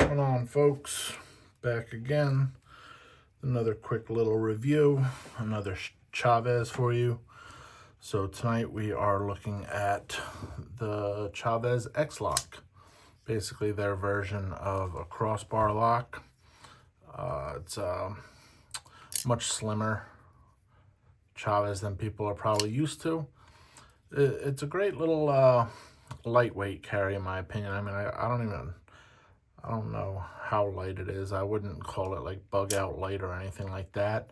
going on, folks? Back again. Another quick little review, another Chaves for you. So tonight we are looking at the Chaves X Lock, basically their version of a crossbar lock. It's a much slimmer Chaves than people are probably used to. It's a great little lightweight carry, in my opinion. I mean, I don't know how light it is. I wouldn't call it like bug out light or anything like that.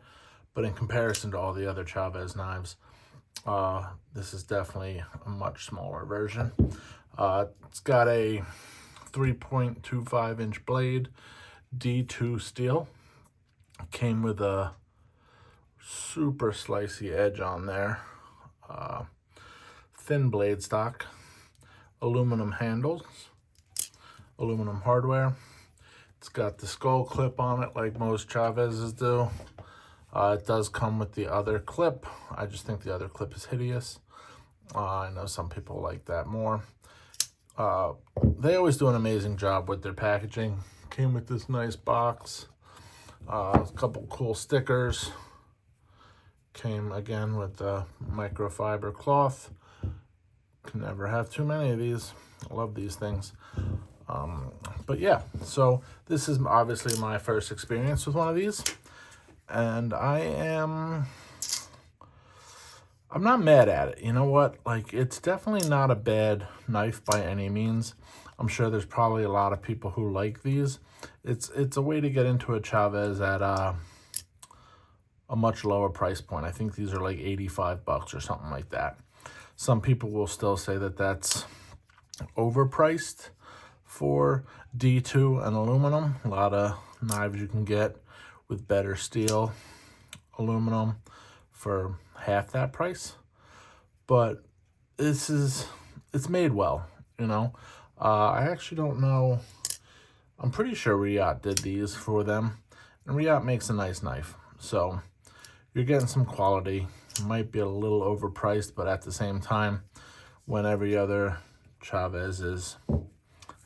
But in comparison to all the other Chaves knives, this is definitely a much smaller version. It's got a 3.25 inch blade, D2 steel. Came with a super slicey edge on there. Thin blade stock, aluminum handles, aluminum hardware. It's got the skull clip on it like most Chaveses do. It does come with the other clip. I just think the other clip is hideous. I know some people like that more. They always do an amazing job with their packaging. Came with this nice box, a couple cool stickers. Came again with the microfiber cloth. Can never have too many of these. I love these things. But yeah, so this is obviously my first experience with one of these, and I'm not mad at it. You know what? Like, it's definitely not a bad knife by any means. I'm sure there's probably a lot of people who like these. It's a way to get into a Chaves at a much lower price point. I think these are like 85 bucks or something like that. Some people will still say that that's overpriced for D2 and aluminum. A lot of knives you can get with better steel, aluminum for half that price. But it's made well, you know. I actually don't know. I'm pretty sure Riot did these for them. And Riot makes a nice knife. So you're getting some quality. It might be a little overpriced, but at the same time, when every other Chaves is a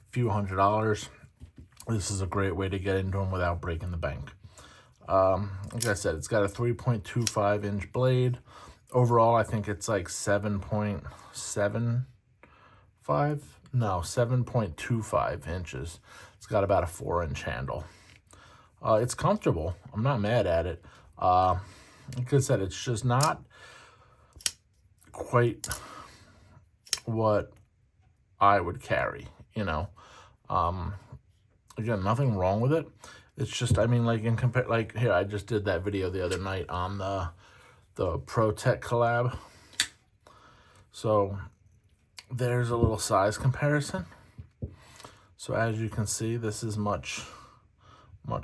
few $100s, this is a great way to get into them without breaking the bank. Like I said, it's got a 3.25 inch blade. Overall, I think it's like 7.25 inches. It's got about a 4-inch handle. It's comfortable. I'm not mad at it. Like I said, it's just not quite what I would carry, you know. Again, nothing wrong with it. It's just, I mean, like here, I just did that video the other night on the Pro Tech collab. So there's a little size comparison. So as you can see, this is much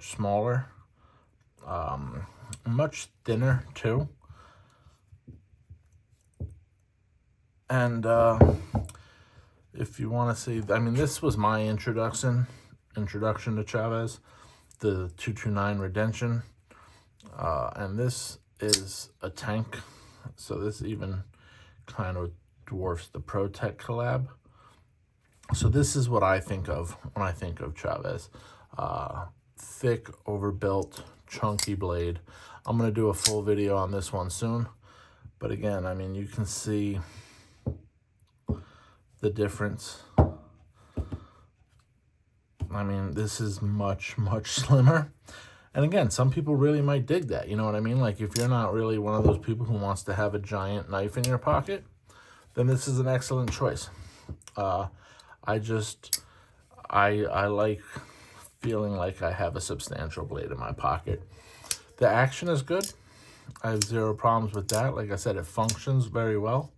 smaller, much thinner too. And if you want to see, I mean, this was my introduction to Chaves, the 229 Redemption, and this is a tank, so this even kind of dwarfs the Pro Tech collab. So this is what I think of when I think of Chaves. Thick, overbuilt, chunky blade. I'm going to do a full video on this one soon, but again, I mean, you can see the difference. I mean, this is much slimmer. And again, some people really might dig that, you know what I mean? Like, if you're not really one of those people who wants to have a giant knife in your pocket, then this is an excellent choice. I like feeling like I have a substantial blade in my pocket. The action is good. I have zero problems with that. Like I said, it functions very well.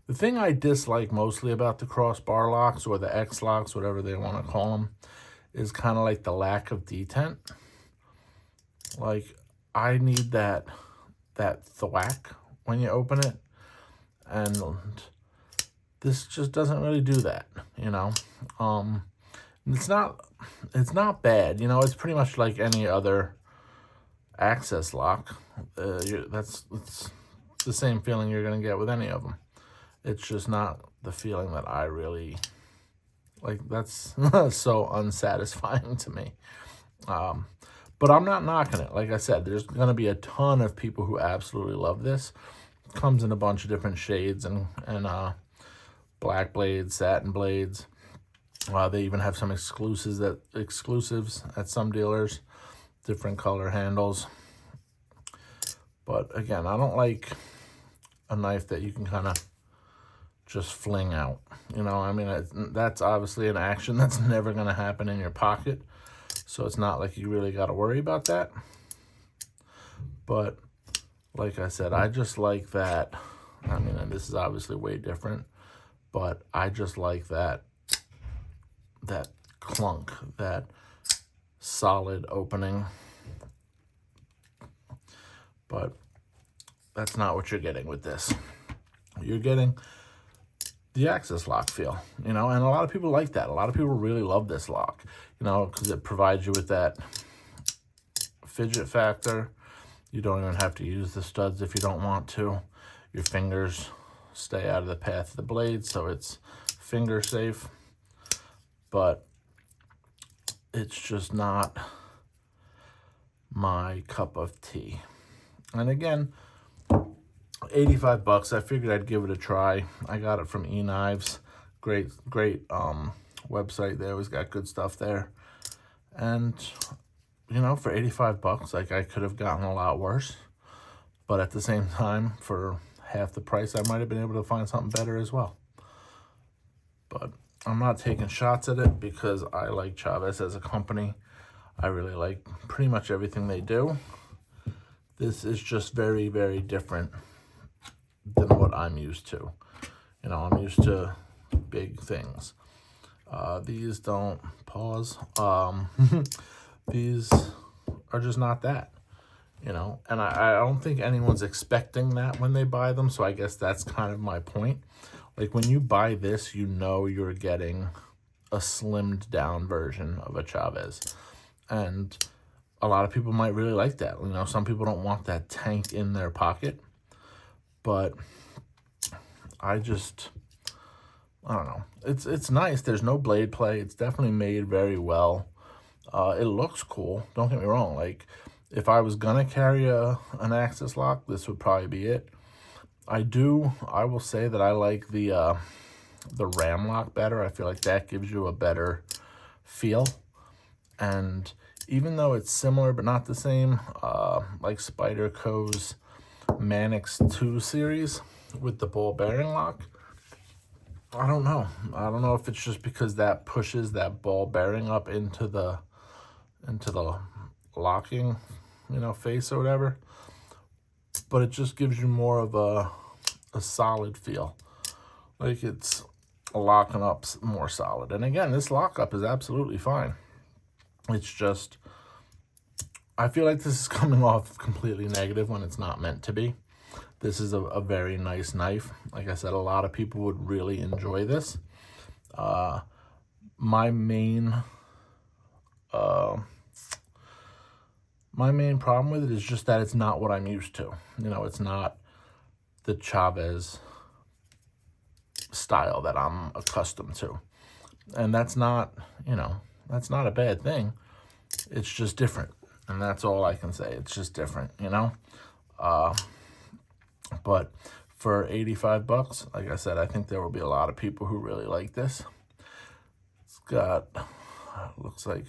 The thing I dislike mostly about the crossbar locks, or the X locks, whatever they want to call them, is kind of like the lack of detent. Like, I need that thwack when you open it, and this just doesn't really do that, you know. It's not bad, you know. It's pretty much like any other access lock. It's the same feeling you're gonna get with any of them. It's just not the feeling that I really Like, that's so unsatisfying to me. But I'm not knocking it. Like I said, there's going to be a ton of people who absolutely love this. It comes in a bunch of different shades and black blades, satin blades. They even have some exclusives at some dealers, different color handles. But again, I don't like a knife that you can kind of just fling out. You know, I mean, that's obviously an action that's never going to happen in your pocket. So it's not like you really got to worry about that. But like I said, I just like that. I mean, and this is obviously way different, but I just like that clunk, that solid opening. But that's not what you're getting with this. You're getting the X Lock feel, you know, and a lot of people like that. A lot of people really love this lock, you know, because it provides you with that fidget factor. You don't even have to use the studs if you don't want to. Your fingers stay out of the path of the blade, so it's finger safe. But it's just not my cup of tea. And again, 85 bucks. I figured I'd give it a try. I got it from eKnives. Great website. They always got good stuff there. And you know, for 85 bucks, like, I could have gotten a lot worse. But at the same time, for half the price, I might have been able to find something better as well. But I'm not taking shots at it because I like Chaves as a company. I really like pretty much everything they do. This is just very, very different than what I'm used to. You know, I'm used to big things. These don't pause. These are just not that, you know, and I don't think anyone's expecting that when they buy them. So I guess that's kind of my point. Like, when you buy this, you know you're getting a slimmed down version of a Chaves. And a lot of people might really like that. You know, some people don't want that tank in their pocket. But I don't know. It's nice. There's no blade play. It's definitely made very well. It looks cool. Don't get me wrong. Like, if I was gonna carry an X Lock, this would probably be it. I will say that I like the ram lock better. I feel like that gives you a better feel. And even though it's similar but not the same, like Spyderco's Manix 2 series with the ball bearing lock, I don't know. I don't know if it's just because that pushes that ball bearing up into the locking, you know, face or whatever. But it just gives you more of a solid feel. Like, it's locking up more solid. And again, this lockup is absolutely fine. It's just, I feel like this is coming off completely negative when it's not meant to be. This is a very nice knife. Like I said, a lot of people would really enjoy this. My main problem with it is just that it's not what I'm used to. You know, it's not the Chaves style that I'm accustomed to. And that's not, you know, that's not a bad thing. It's just different. And that's all I can say. It's just different, you know? But for 85 bucks, like I said, I think there will be a lot of people who really like this. It's got, looks like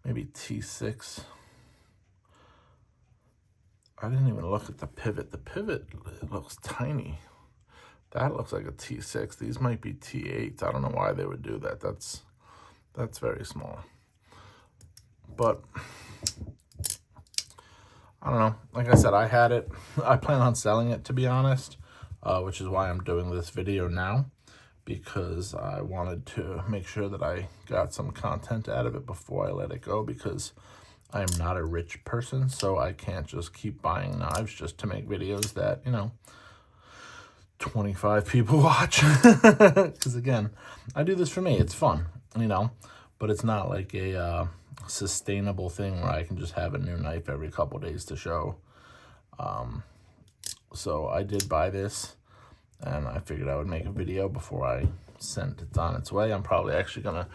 maybe T6. I didn't even look at the pivot. The pivot, it looks tiny. That looks like a T6. These might be T8s. I don't know why they would do that. That's very small. But I don't know. Like I said, I had it. I plan on selling it, to be honest, which is why I'm doing this video now, because I wanted to make sure that I got some content out of it before I let it go, because I am not a rich person, so I can't just keep buying knives just to make videos that, you know, 25 people watch. Because again, I do this for me. It's fun, you know, but it's not like a sustainable thing where I can just have a new knife every couple days to show. So I did buy this, and I figured I would make a video before I sent. It's on its way. I'm probably actually gonna,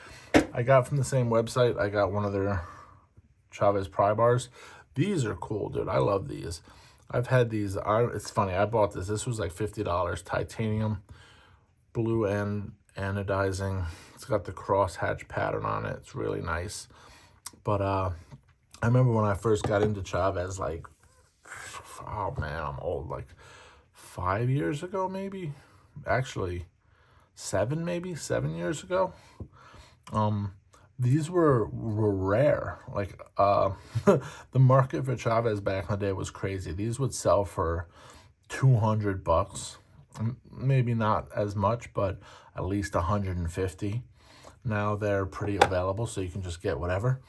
I got from the same website, I got one of their Chaves pry bars. These are cool, dude. I love these. I've had these. It's funny, I bought this. This was like $50, titanium, blue and anodizing. It's got the crosshatch pattern on it. It's really nice. But I remember when I first got into Chaves, like, oh man, I'm old, like 5 years ago, maybe. Actually, 7 years ago. These were rare. Like, the market for Chaves back in the day was crazy. These would sell for $200. Maybe not as much, but at least 150. Now they're pretty available, so you can just get whatever.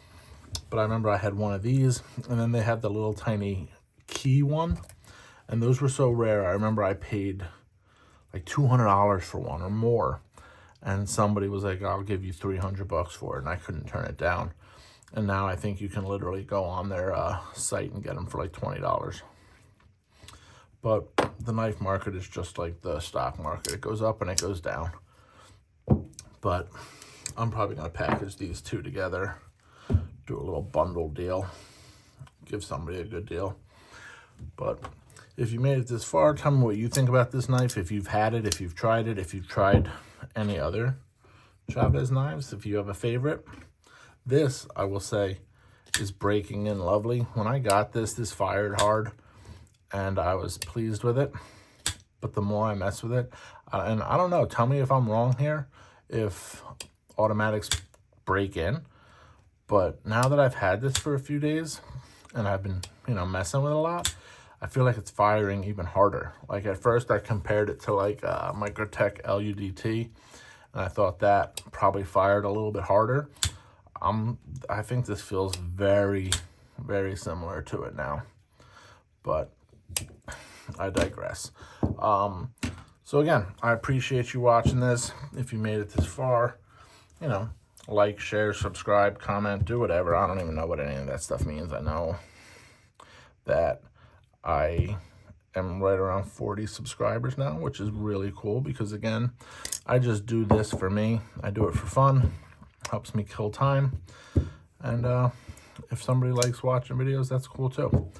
But I remember I had one of these, and then they had the little tiny key one, and those were so rare. I remember I paid like $200 for one or more, and somebody was like, I'll give you $300 for it, and I couldn't turn it down. And now I think you can literally go on their site and get them for like $20. But the knife market is just like the stock market. It goes up and it goes down. But I'm probably going to package these two together, do a little bundle deal, give somebody a good deal. But if you made it this far, tell me what you think about this knife. If you've had it, if you've tried it, if you've tried any other Chaves knives, if you have a favorite. This, I will say, is breaking in lovely. When I got this, this fired hard, and I was pleased with it. But the more I mess with it, and I don't know, tell me if I'm wrong here, if automatics break in. But now that I've had this for a few days, and I've been, messing with it a lot, I feel like it's firing even harder. Like at first I compared it to like Microtech LUDT, and I thought that probably fired a little bit harder. I think this feels very, very similar to it now, but I digress. So again, I appreciate you watching this. If you made it this far, like, share, subscribe, comment, do whatever. I don't even know what any of that stuff means. I know that I am right around 40 subscribers now, which is really cool because, again, I just do this for me. I do it for fun. Helps me kill time. And if somebody likes watching videos, that's cool too.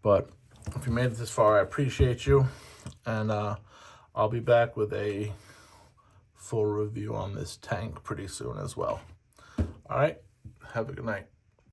But if you made it this far, I appreciate you. And I'll be back with a full review on this tank pretty soon as well. All right, have a good night.